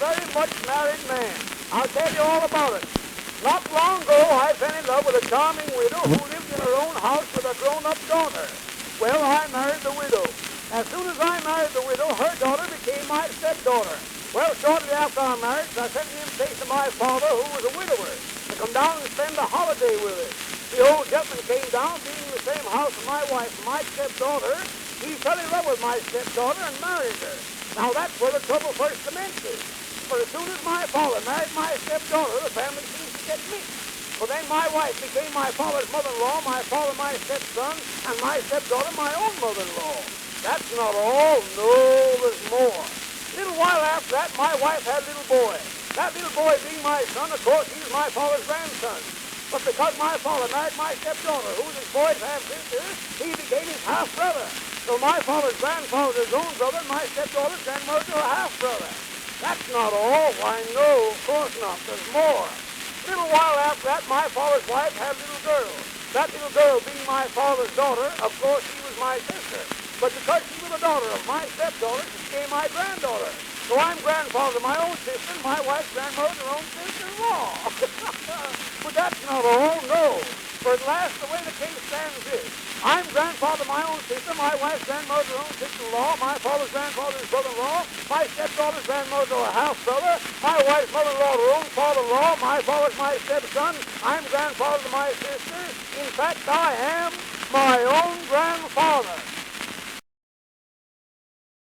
very much married man. I'll tell you all about it. Not long ago, I fell in love with a charming widow who lived in her own house with a grown-up daughter. Well, I married the widow. As soon as I married the widow, her daughter became my stepdaughter. Well, shortly after our marriage, I sent an invitation to my father, who was a widower, to come down and spend a holiday with us. The old gentleman came down, being in the same house with my wife and my stepdaughter. He fell in love with my stepdaughter and married her. Now, that's where the trouble first commences. For as soon as my father married my stepdaughter, the family seems to get mixed. For then my wife became my father's mother-in-law, my father my stepson, and my stepdaughter my own mother-in-law. That's not all. No, there's more. A little while after that, my wife had a little boy. That little boy being my son, of course, he's my father's grandson. But because my father married my stepdaughter, who was his boy's half-sister, he became his half-brother. So my father's grandfather was his own brother, and my stepdaughter's grandmother was a half-brother. That's not all. Why, no, of course not. There's more. A little while after that, my father's wife had a little girl. That little girl being my father's daughter, of course, she was my sister. But because she was the daughter of my stepdaughter, she became my granddaughter. So I'm grandfather to my own sister, and my wife's grandmother, her own sister-in-law. But that's not all, no. For at last, the way the case stands is, I'm grandfather to my own sister, my wife's grandmother, her own sister-in-law, my father's grandfather's brother-in-law, my stepdaughter's grandmother, her half-brother, my wife's mother-in-law, her own father-in-law, my father's my stepson, I'm grandfather to my sister. In fact, I am my own grandfather.